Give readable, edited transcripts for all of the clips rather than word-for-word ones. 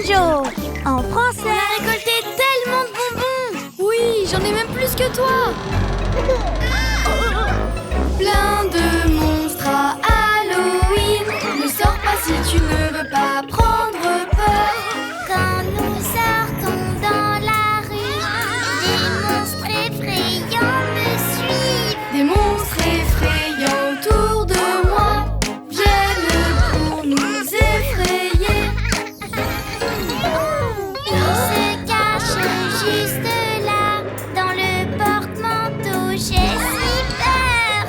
Jojo. En français. On a récolté tellement de bonbons. Oui, j'en ai même plus que toi. Plein de monstres à Halloween. Ne sors pas si tu ne veux pas prendre peur. Quand nous sortons dans la rue, des monstres effrayants me suivent. Des monstres effrayants autour de moi viennent pour nous effrayer. Ils se cachent juste là, dans le porte-manteau. J'ai si peur.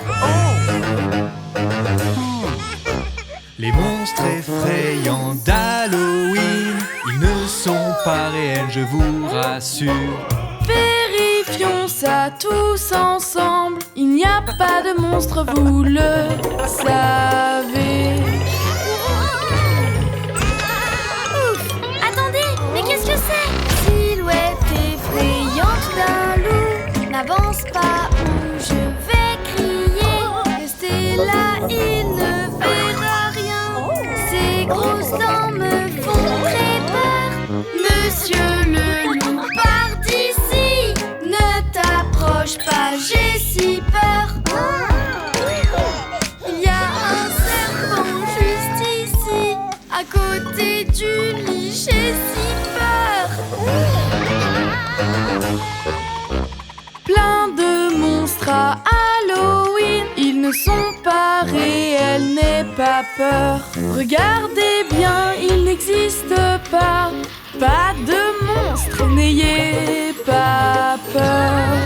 Les monstres effrayants d'Halloween, ils ne sont pas réels, je vous rassure. Vérifions ça tous ensemble. Il n'y a pas de monstre, vous le savez. Ouf! Attendez, mais qu'est-ce que c'est? Silhouette effrayante d'un loup, n'avance pas ou je vais crier. Restez là, il ne verra rien. Ses grosses dents me font très peur. Monsieur le loup, pars d'ici. Ne t'approche pas, j'ai si peur. Il y a un serpent juste ici, à côté du lit, j'ai si peur. Plein de monstres à Halloween, ils ne sont pas réels, n'aie pas peur. Regardez bien, ils n'existent pas. Pas de monstres, n'ayez pas peur.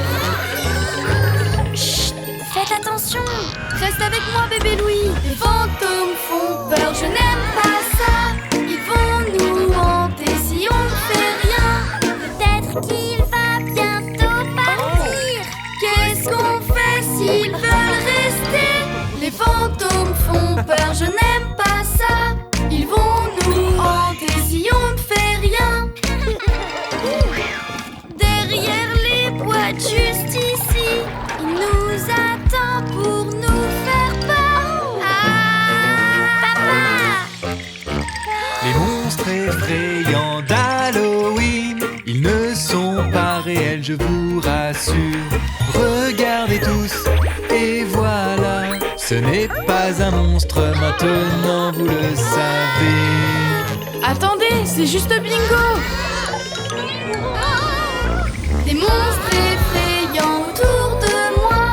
Chut! Faites attention! Reste avec moi, bébé Louis. Les fantômes font peur, je n'aime pas ça. Ils vont nous hanter si on ne fait rien. Peut-être qu'il va bientôt partir. Qu'est-ce qu'on fait s'ils veulent rester? Les fantômes font peur, je n'aime pas ça. Ils vont nous hanter si on ne fait rien. Derrière les boîtes juste ici, il nous attend pour nous faire peur. Papa! Les monstres effrayants d'Halloween, ils ne sont pas réels, je vous rassure. Regardez tous, et voilà, ce n'est pas un monstre, maintenant vous le savez. Attendez, c'est juste bingo. Des monstres effrayants autour de moi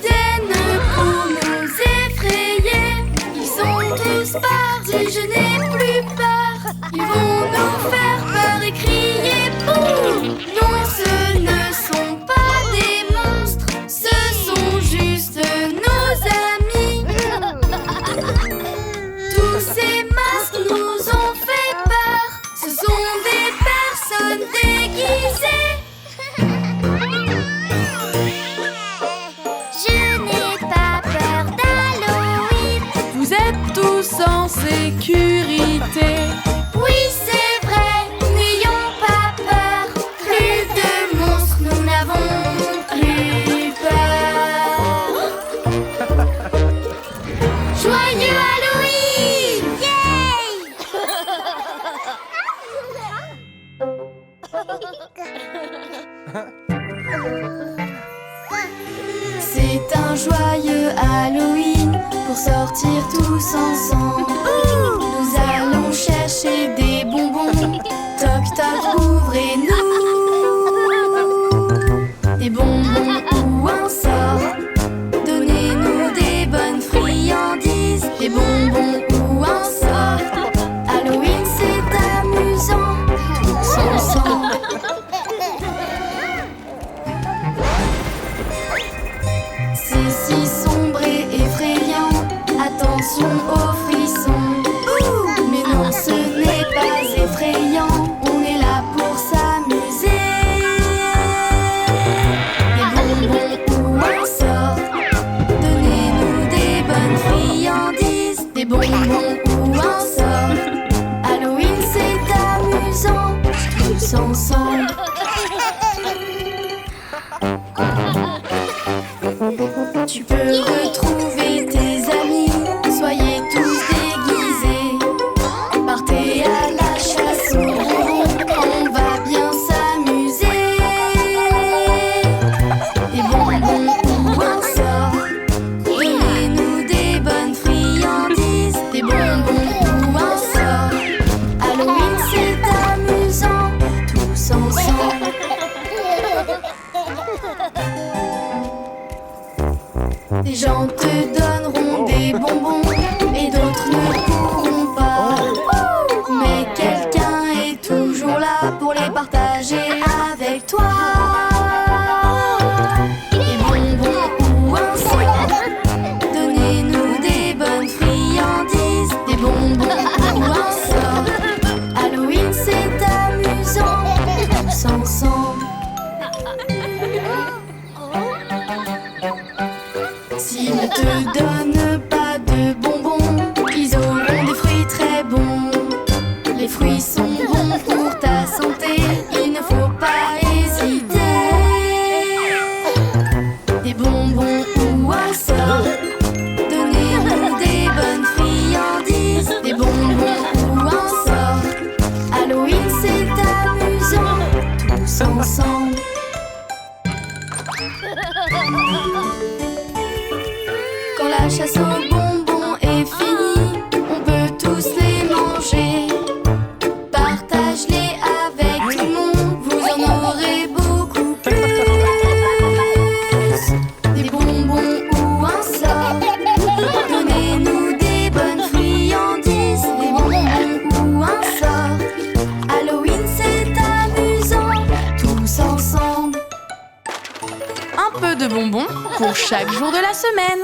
viennent pour nous effrayer. Ils sont tous partis, je n'ai plus peur. Ils vont nous faire peur et crier bouh. Non, ce ne sont pas des monstres, ce sont juste nos amis. Tous ces masques nous ont fait peur. Ce sont des personnes déguisées. Je n'ai pas peur d'Halloween. Vous êtes tous en sécurité. Oui, c'est vrai, n'ayons pas peur. Plus de monstres, nous n'avons Plus peur. Joyeux Halloween! Yay! C'est un joyeux Halloween pour sortir tous ensemble. Nous allons chercher des bonbons. Toc toc, ouvrez-nous. Des bonbons ou un sort. Donnez-nous des bonnes friandises. Des bonbons ou un sort. Halloween c'est amusant. Tous ensemble. C'est si sombre et effrayant. Attention aux frissons. Les fruits sont bons pour ta santé, il ne faut pas hésiter. Des bonbons ou un sort, donnez-nous des bonnes friandises. Des bonbons ou un sort, Halloween c'est amusant, tous ensemble. Quand la chasse aux bonbons est finie, on peut tous les manger. Partage-les avec tout le monde, vous en aurez beaucoup plus. Des bonbons ou un sort, donnez-nous des bonnes friandises. Des bonbons ou un sort, Halloween c'est amusant, tous ensemble. Un peu de bonbons pour chaque jour de la semaine.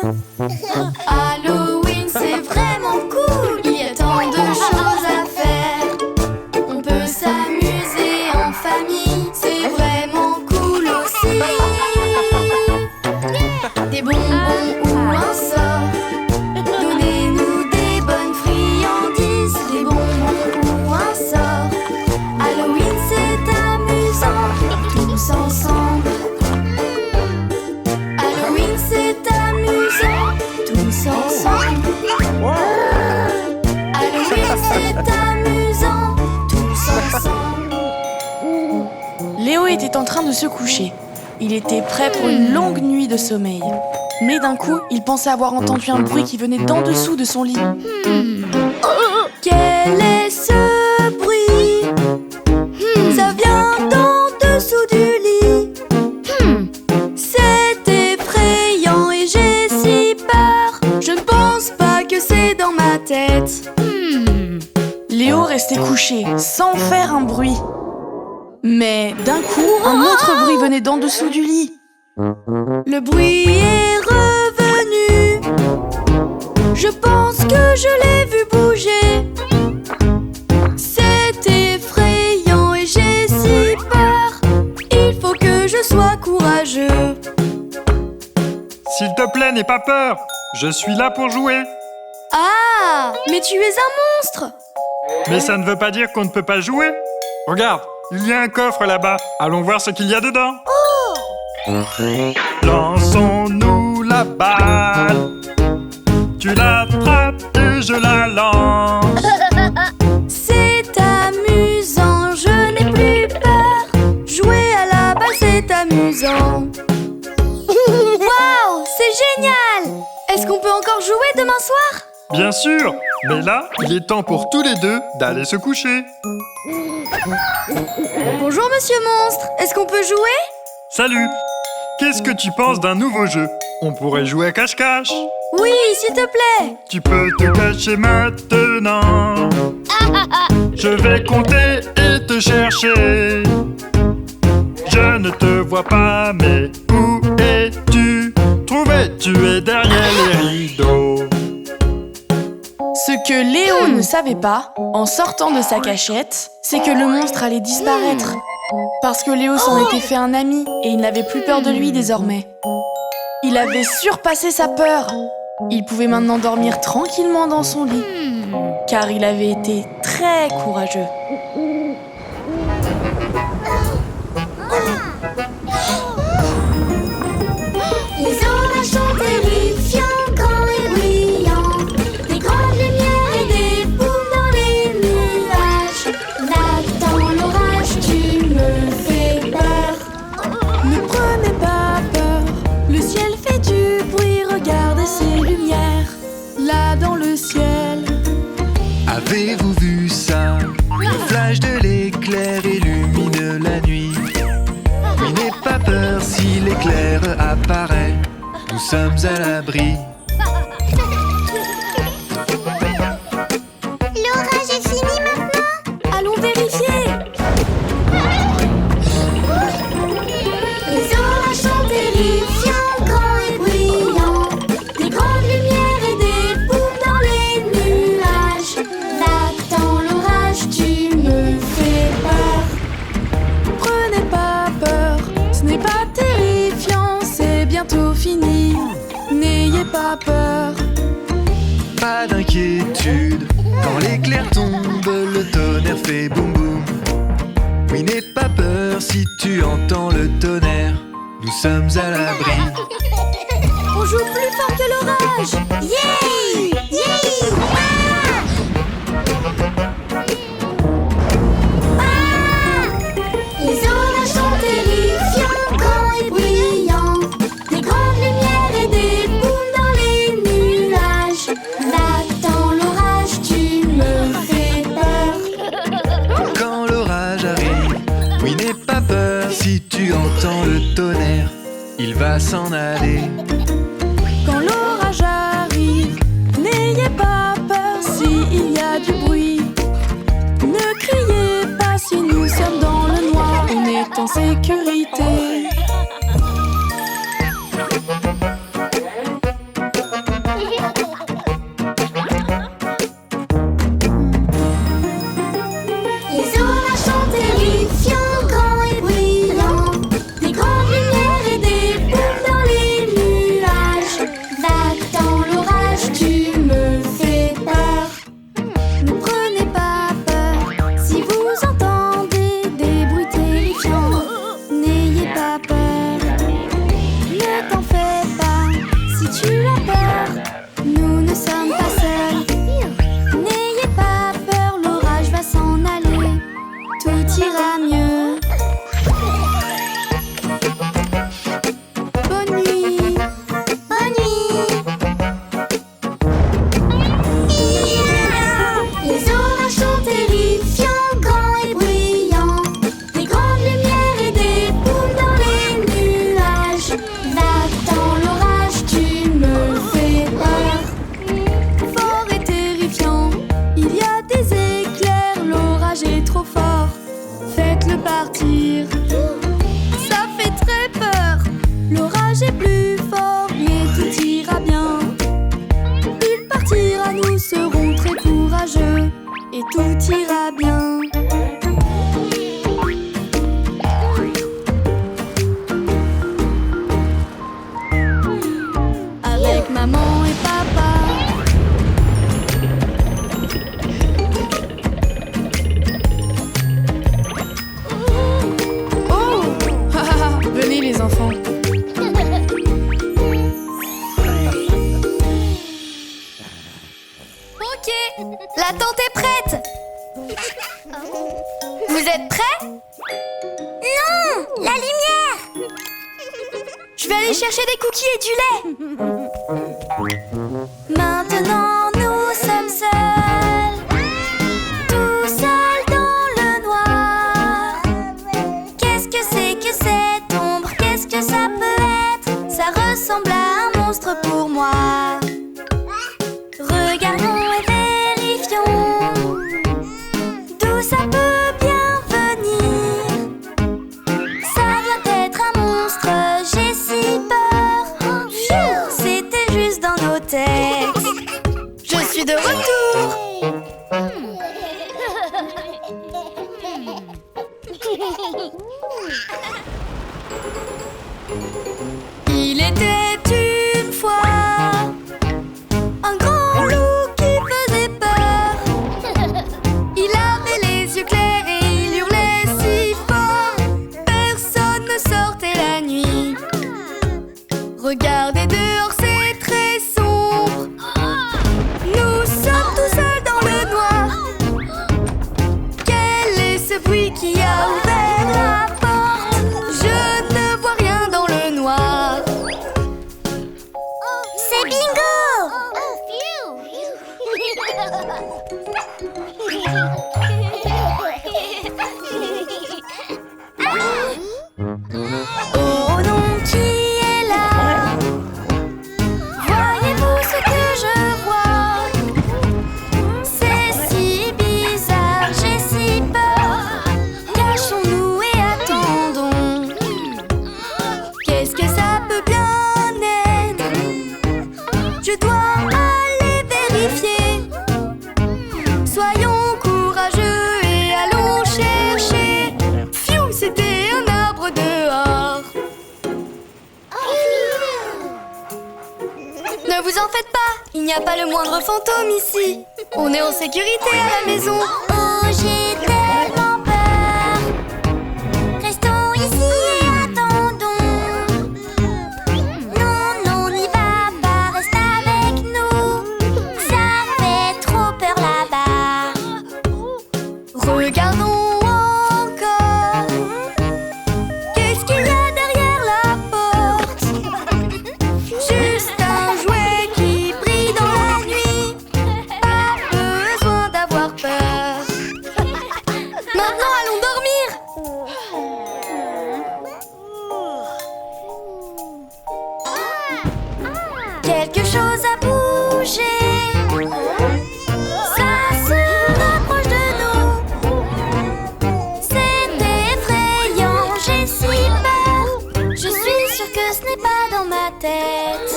Halloween c'est vraiment cool, il y a tant de choses à faire. On peut s'amuser en famille, c'est vraiment cool aussi. Des bonbons ou un sort, donnez-nous des bonnes friandises. Des bonbons ou un sort, Halloween c'est amusant, tous ensemble. Halloween c'est amusant, tous ensemble. Halloween c'est amusant, tous ensemble. Léo était en train de se coucher. Il était prêt pour une longue nuit de sommeil. Mais d'un coup, il pensait avoir entendu un bruit qui venait d'en dessous de son lit. Quel est ce bruit? Ça vient d'en dessous du lit. C'est effrayant et j'ai si peur. Je ne pense pas que c'est dans ma tête. Léo restait couché, sans faire un bruit. Mais d'un coup, un autre bruit venait d'en dessous du lit. Le bruit est revenu. Je pense que je l'ai vu bouger. C'est effrayant et j'ai si peur. Il faut que je sois courageux. S'il te plaît, n'aie pas peur. Je suis là pour jouer. Ah, mais tu es un monstre. Mais ça ne veut pas dire qu'on ne peut pas jouer. Regarde, il y a un coffre là-bas. Allons voir ce qu'il y a dedans. Lançons-nous la balle. Tu l'attrapes et je la lance. C'est amusant, je n'ai plus peur. Jouer à la balle, c'est amusant. Waouh, c'est génial. Est-ce qu'on peut encore jouer demain soir? Bien sûr, mais là, il est temps pour tous les deux d'aller se coucher. Bonjour monsieur monstre, est-ce qu'on peut jouer? Salut. Qu'est-ce que tu penses d'un nouveau jeu? On pourrait jouer à cache-cache. Oui, s'il te plaît. Tu peux te cacher maintenant. Je vais compter et te chercher. Je ne te vois pas, mais où es-tu? Trouvé, tu es derrière les rideaux. Ce que Léo ne savait pas, en sortant de sa cachette, c'est que le monstre allait disparaître. Parce que Léo s'en était fait un ami et il n'avait plus peur de lui désormais. Il avait surpassé sa peur. Il pouvait maintenant dormir tranquillement dans son lit, car il avait été très courageux. Les orages sont terrifiants, grands et brillants. Des grandes lumières et des boules dans les nuages. Là, dans l'orage, tu me fais peur. Ne prenez pas peur, le ciel fait du bruit, regardez ces lumières, là dans le ciel. Avez-vous vu ça? Le flash de l'éclair illumine la nuit. Mais n'aie pas peur si l'éclair apparaît, nous sommes à l'abri. L'orage est fini maintenant? Allons vérifier. Les orages sont terrifiants, grands et brillants. Des grandes lumières et des boules dans les nuages. Là, dans l'orage, tu me fais peur. Prenez pas peur, ce n'est pas terrifiant, c'est bientôt fini. N'ayez pas peur. Pas d'inquiétude, quand l'éclair tombe, le tonnerre sommes à l'abri. On joue plus fort que l'orage. Yeah! Yeah! Les orages sont terrifiants, grands et bruyants. Des grandes lumières et des boules dans les nuages. Va-t'en l'orage, tu me fais peur. Quand l'orage arrive, oui, n'aie pas peur. Si tu entends le tonnerre, il va s'en aller. Quand l'orage arrive, n'ayez pas peur s'il y a du bruit. Ne criez pas si nous sommes dans le noir, on est en sécurité. Les orages sont terrifiants, grands et bruyants. Des grandes lumières et des boules dans les nuages. Va-t'en l'orage, tu me fais peur. Ne prenez pas peur si vous entendez des bruits terrifiants. N'ayez pas peur, ne t'en fais pas. Si tu as peur, nous ne sommes pas seuls. N'ayez pas peur, l'orage va s'en aller. Tout ira mieux. Bonne nuit. Bonne nuit. Les orages sont terrifiants, grands et bruyants. Des grandes lumières et des boules dans les nuages. Va-t'en l'orage, tu me fais peur. Fort et terrifiant, il y a des éclairs, l'orage est trop fort. Faites-le partir, ça fait très peur. L'orage est plus fort, mais tout ira bien. Il partira, nous serons très courageux, et tout ira bien. Avec maman et papa. Oh! Venez les enfants. Ok, la tente est prête. Vous êtes prêts? Non! La lumière! Je vais aller chercher des cookies et du lait. Maintenant nous sommes seuls, tout seuls dans le noir. Qu'est-ce que c'est que cette ombre? Qu'est-ce que ça peut être? Ça ressemble à un monstre pour moi. Regardons et vérifions d'où ça peut bien venir. Ça doit être un monstre, j'ai si peur. Pfiou, c'était juste dans nos textes. Je suis de retour. Il était une fois un grand loup qui faisait peur. Il avait les yeux clairs et il hurlait si fort. Personne ne sortait la nuit. Regardez dehors, c'est très sombre. Nous sommes tout seuls dans le noir. Quel est ce bruit qui a ouvert la porte? Je ne vois rien dans le noir. C'est bingo! Oh non, qui est là? Voyez-vous ce que je vois? C'est si bizarre, j'ai si peur. Cachons-nous et attendons. Qu'est-ce que ça peut bien être? Je dois aller vérifier. Soyons courageux et allons chercher. Pfiou, c'était un arbre dehors. Ne vous en faites pas, il n'y a pas le moindre fantôme ici. On est en sécurité à la maison. Oh, j'ai tellement peur. Restons ici et attendons. Regardons encore. Qu'est-ce qu'il y a derrière la porte? Juste un jouet qui brille dans la nuit. Pas besoin d'avoir peur. Maintenant, allons dormir. Quelque chose a bougé. Ça se rapproche de nous. C'est effrayant, j'ai si peur. Je suis sûre que ce n'est pas dans ma tête.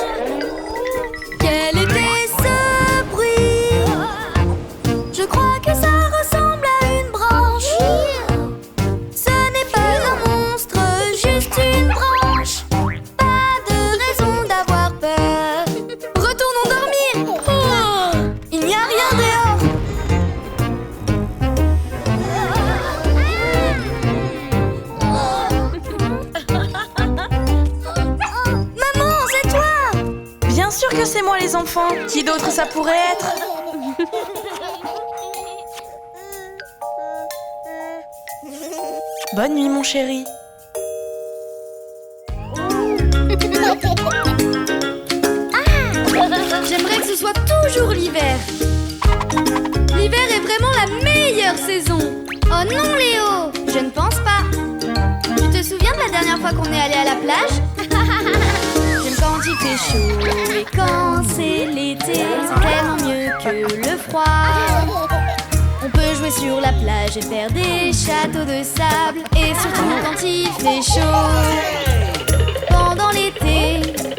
Quel était ce bruit? Je crois que ça ressemble à une branche. Ce n'est pas un monstre, juste une branche. Pas de raison d'avoir peur. Retournons dormir. Oh, il n'y a rien dehors. Maman, c'est toi. Bien sûr que c'est moi les enfants. Qui d'autre ça pourrait être? Bonne nuit mon chéri. J'aimerais que ce soit toujours l'hiver. L'hiver est vraiment la meilleure saison. Oh non Léo, je ne pense pas. Tu te souviens de la dernière fois qu'on est allé à la plage? J'aime quand il fait chaud et quand c'est l'été. C'est tellement mieux que le froid. On peut jouer sur la plage et faire des châteaux de sable. Et surtout quand il fait chaud. Pendant l'été,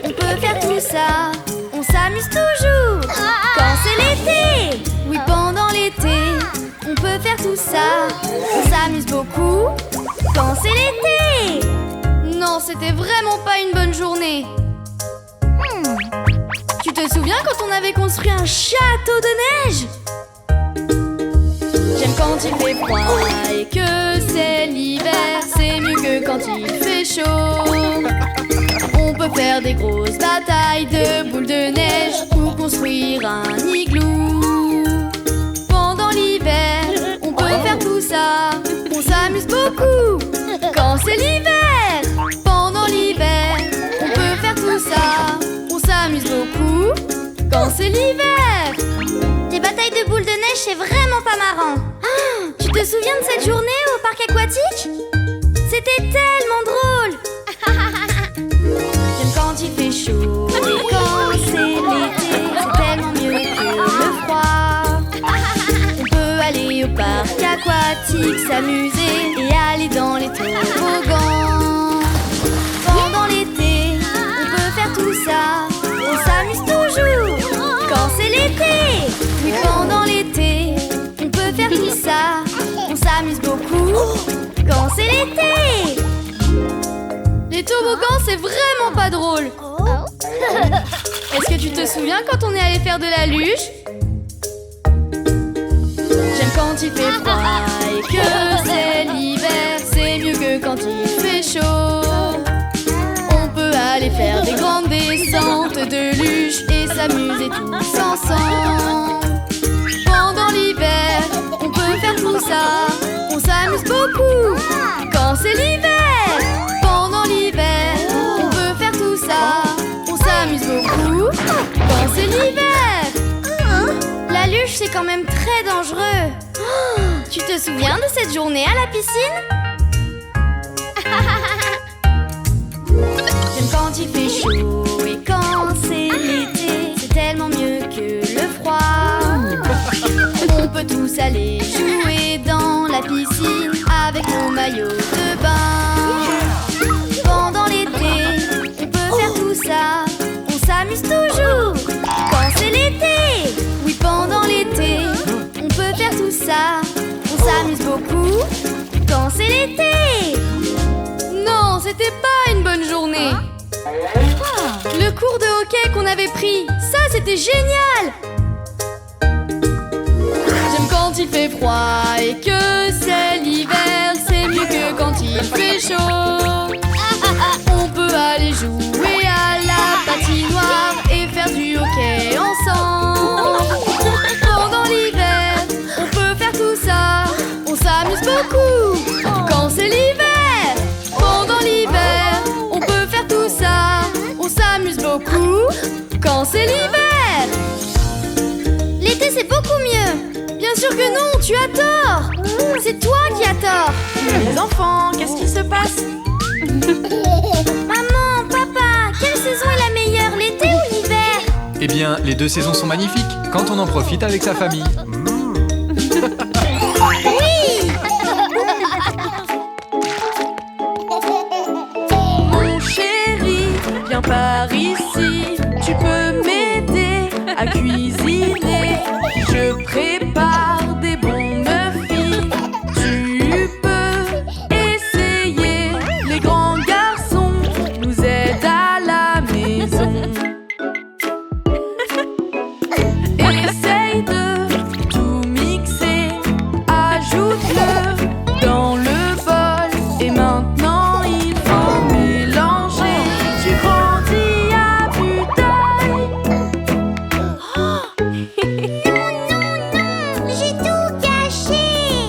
on peut faire tout ça. On s'amuse toujours quand c'est l'été. Oui, pendant l'été, on peut faire tout ça. On s'amuse beaucoup quand c'est l'été. Non, c'était vraiment pas une bonne journée. Tu te souviens quand on avait construit un château de neige? J'aime quand il fait froid et que c'est l'hiver. C'est mieux que quand il fait chaud. On peut faire des grosses batailles de boules de neige ou construire un igloo. Pendant l'hiver, on peut faire tout ça. On s'amuse beaucoup quand c'est l'hiver. Pendant l'hiver, on peut faire tout ça. On s'amuse beaucoup quand c'est l'hiver. Des batailles de boules de neige, c'est vraiment pas marrant. Ah, tu te souviens de cette journée au parc aquatique? C'était tellement drôle. J'aime quand il fait chaud et quand c'est l'été. C'est tellement mieux que le froid. On peut aller au parc aquatique, s'amuser et aller dans les toboggans. Pendant l'été, on peut faire tout ça. On s'amuse toujours quand c'est l'été. Oui, pendant l'été, on peut faire tout ça. On s'amuse beaucoup quand c'est l'été. Les toboggans, c'est vraiment pas drôle. Est-ce que tu te souviens quand on est allé faire de la luge? J'aime quand il fait froid et que c'est l'hiver. C'est mieux que quand il fait chaud. On peut aller faire des grandes descentes de luge et s'amuser tous ensemble. Pendant l'hiver, on peut faire tout ça. On s'amuse beaucoup quand c'est l'hiver. Pendant l'hiver, on peut faire tout ça. On s'amuse beaucoup quand c'est l'hiver. La luge, c'est quand même très dangereux. Tu te souviens de cette journée à la piscine? J'aime quand il fait chaud et quand c'est l'été. C'est tellement mieux que le froid. On peut tous aller jouer dans la piscine avec nos maillots de bain. Pendant l'été, on peut faire tout ça. On s'amuse toujours quand c'est l'été. Oui, pendant l'été, on peut faire tout ça. On s'amuse beaucoup quand c'est l'été. Non, c'était pas une bonne journée. Le cours de hockey qu'on avait pris, ça c'était génial. J'aime quand il fait froid et que c'est l'hiver. C'est mieux que quand il fait chaud. On peut aller jouer à la patinoire et faire du hockey ensemble. Pendant l'hiver, on peut faire tout ça. On c'est l'hiver! L'été, c'est beaucoup mieux! Bien sûr que non, tu as tort! C'est toi qui as tort! Les enfants, qu'est-ce qui se passe? Maman, papa, quelle saison est la meilleure, l'été ou l'hiver? Eh bien, les deux saisons sont magnifiques quand on en profite avec sa famille. Mon chéri, viens par ici. Tu peux m'aider à cuisiner. Je prépare des bons muffins. Tu peux essayer. Les grands garçons nous aident à la maison. Essaye de tout mixer. Ajoute-le dans le bol. Et maintenant il faut mélanger. Tu grandis à vue d'œil. J'ai tout caché.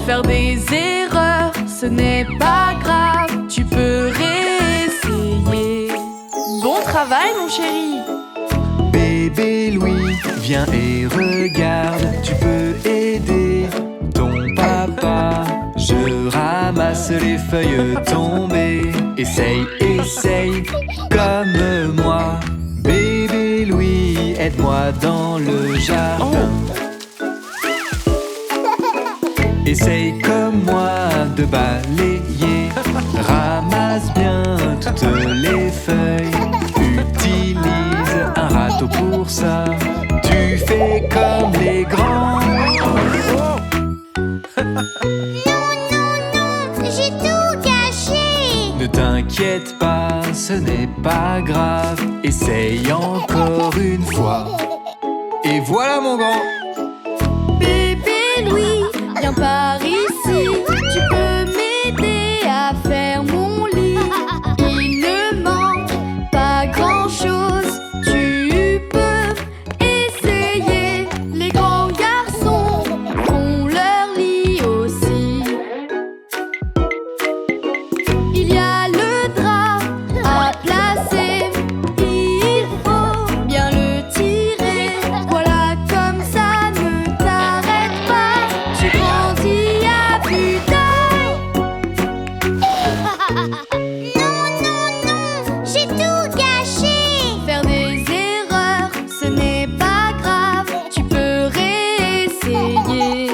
Faire des erreurs, ce n'est pas grave. Tu peux réessayer. Bon travail mon chéri. Bébé Louis, viens et regarde. Tu peux aider ton papa. Je ramasse les feuilles tombées. Essaye, essaye, comme moi. Bébé Louis, aide-moi dans le jardin. Essaye comme moi de balayer. Ramasse bien toutes les feuilles. Utilise un râteau pour ça. Tu fais comme les grands. J'ai tout caché. Ne t'inquiète pas, ce n'est pas grave. Essaye encore une fois. Et voilà mon grand. Bébé Louis, viens par ici. Tu peux m'aider à faire mon lit. Il ne manque pas grand-chose. Tu peux essayer. Les grands garçons font leur lit aussi. Il y a le drap à placer. Il faut bien le tirer. Voilà, comme ça, ne t'arrête pas. Tu grandis à vue d'œil. J'ai tout caché. Faire des erreurs, ce n'est pas grave. Tu peux réessayer.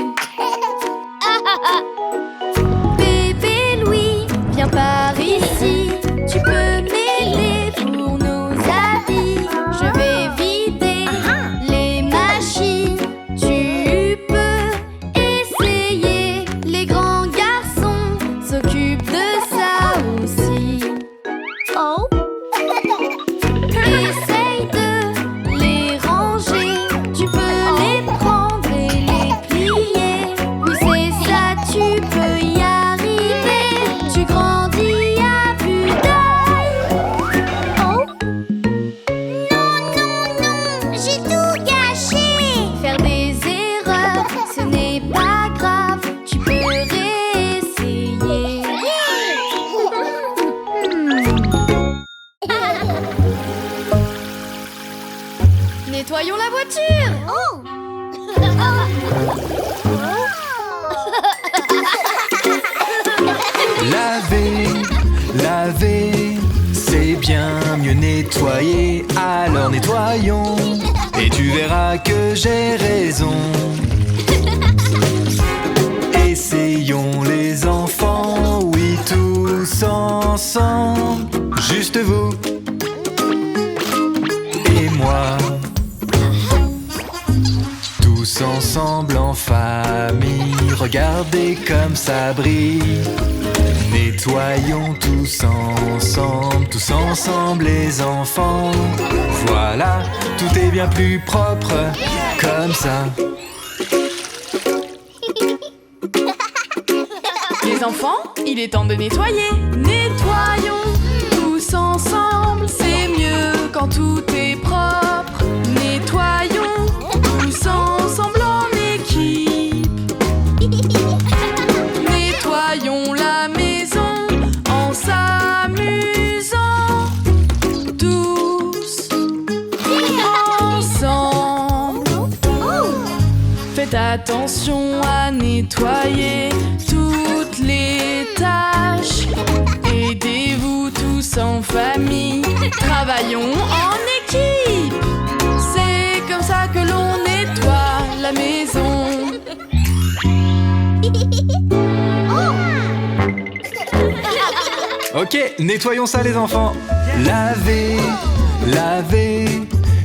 Bébé Louis, viens par ici. Tu peux m'aider pour nos habits. Je vais vider les machines. Tu peux essayer. Les grands garçons s'occupent de ça aussi. Oh. Essaye de les ranger. Tu peux les prendre et les plier. Oui, c'est ça, tu peux y arriver. Tu grandis à vue d'œil. Oh. J'ai tout caché. Faire des erreurs, ce n'est pas grave. Tu peux réessayer. Nettoyons la voiture. Laver, laver, c'est bien mieux nettoyer. Alors nettoyons, et tu verras que j'ai raison. Essayons les enfants, oui tous ensemble. Juste vous et moi. Tous ensemble en famille, regardez comme ça brille. Nettoyons tous ensemble les enfants. Voilà, tout est bien plus propre comme ça. Les enfants, il est temps de nettoyer. Nettoyons tous ensemble, c'est mieux quand tout est propre. Nettoyons tous ensemble en équipe. Nettoyons la maison en s'amusant. Tous ensemble. attention à nettoyer toutes les tâches. Aidez-vous tous en famille, travaillons en équipe. C'est comme ça que l'on nettoie la maison. Ok, nettoyons ça les enfants. Laver, laver,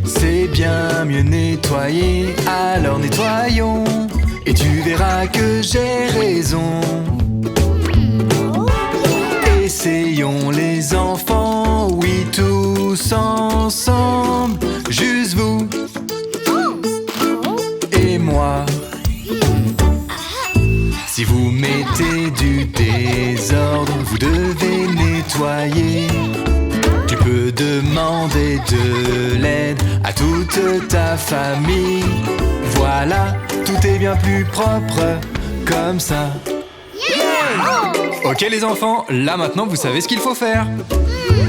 c'est bien mieux nettoyer. Alors nettoyons, et tu verras que j'ai raison. Essayons les enfants, oui tous ensemble. Juste vous et moi. Si vous mettez du désordre, vous devez nettoyer. Tu peux demander de l'aide à toute ta famille. Voilà, tout est bien plus propre comme ça. Ok les enfants, là maintenant vous savez ce qu'il faut faire.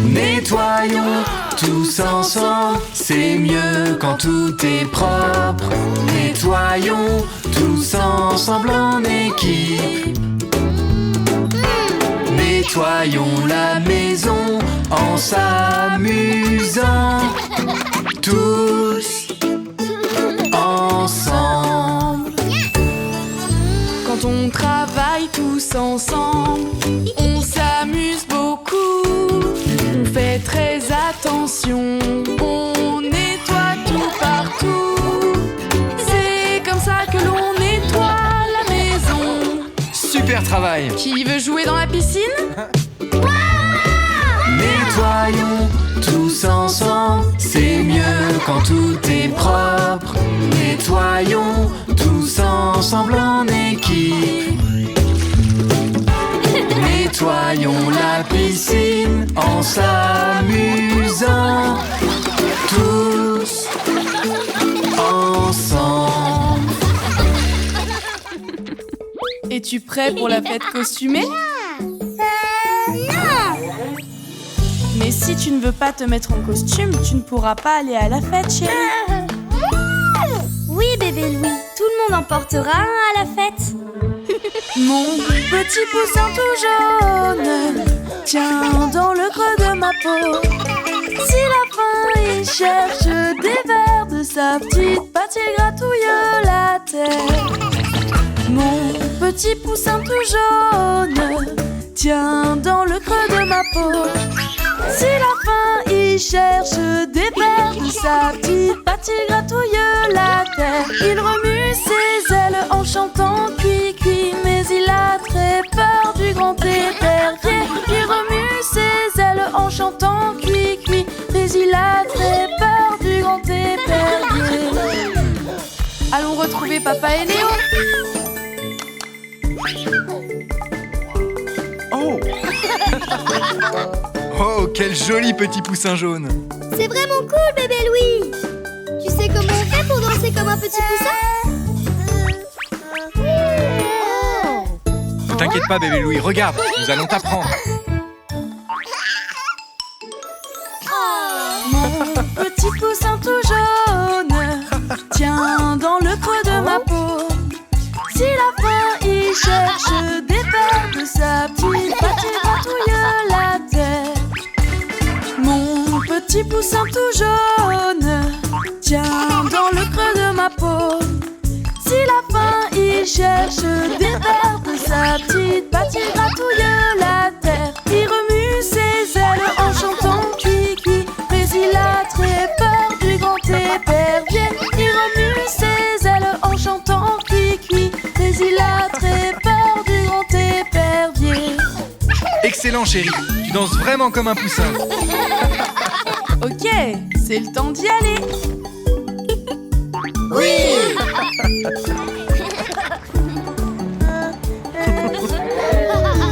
Nettoyons tous ensemble, c'est mieux quand tout est propre. Nettoyons tous ensemble en équipe. Nettoyons la maison en s'amusant. Tous ensemble. Quand on travaille tous ensemble, on s'amuse beaucoup. On fait très attention, on nettoie tout partout. C'est comme ça que l'on nettoie la maison. Super travail. Qui veut jouer dans la piscine? Nettoyons tous ensemble, c'est mieux quand tout est propre. Nettoyons tous ensemble en équipe. Nettoyons la piscine en s'amusant. Tous ensemble. Es-tu prêt pour la fête costumée? Mais si tu ne veux pas te mettre en costume, tu ne pourras pas aller à la fête, chérie. Oui, bébé Louis, tout le monde en portera un à la fête. Mon petit poussin tout jaune, tiens dans le creux de ma peau. Si la faim il cherche des vers de sa petite patte, il gratouille la terre. Mon petit poussin tout jaune, tiens dans le creux de ma peau. Si la faim il cherche des vers de sa petite patte, il gratouille la terre. Il remue ses ailes en chantant cui-cui, mais il a très peur du grand épervier. Il remue ses ailes en chantant cui-cui, mais il a très peur du grand épervier. Allons retrouver Papa et Léo. Oh Oh, quel joli petit poussin jaune. C'est vraiment cool, bébé Louis. Tu sais comment on fait pour danser comme un petit poussin? Ne t'inquiète pas, bébé Louis, regarde, nous allons t'apprendre. Mon petit poussin tout jaune, tiens dans le creux de ma peau. Si la faim il cherche des vers de sa petite patte, il gratouille la terre. Mon petit poussin tout jaune, tiens dans le creux de ma peau. Si la faim il cherche des vers de sa petite patte, il gratouille la terre. Il remue ses ailes en chantant cui-cui, mais il a très peur du grand épervier. Il remue ses ailes en chantant cui-cui, mais il a très peur du grand épervier. Excellent, chérie, tu danses vraiment comme un poussin. Ok, c'est le temps d'y aller. Oui.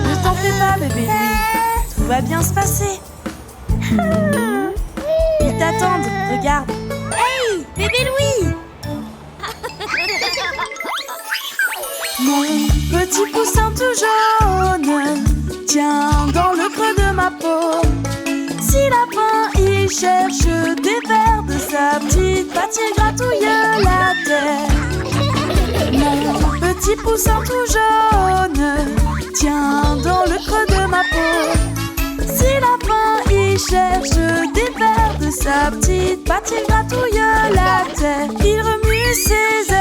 Ne t'en fais pas, bébé Louis. Tout va bien se passer. Ils t'attendent, regarde. Hey, bébé Louis. Mon petit poussin tout jaune, tiens dans le creux de ma peau. Si la faim il cherche des vers de sa petite patte, il gratouille la terre. Mon petit poussin tout jaune, tiens dans le creux de ma peau. Si la faim y cherche des vers de sa petite patte, il gratouille la terre, il remue ses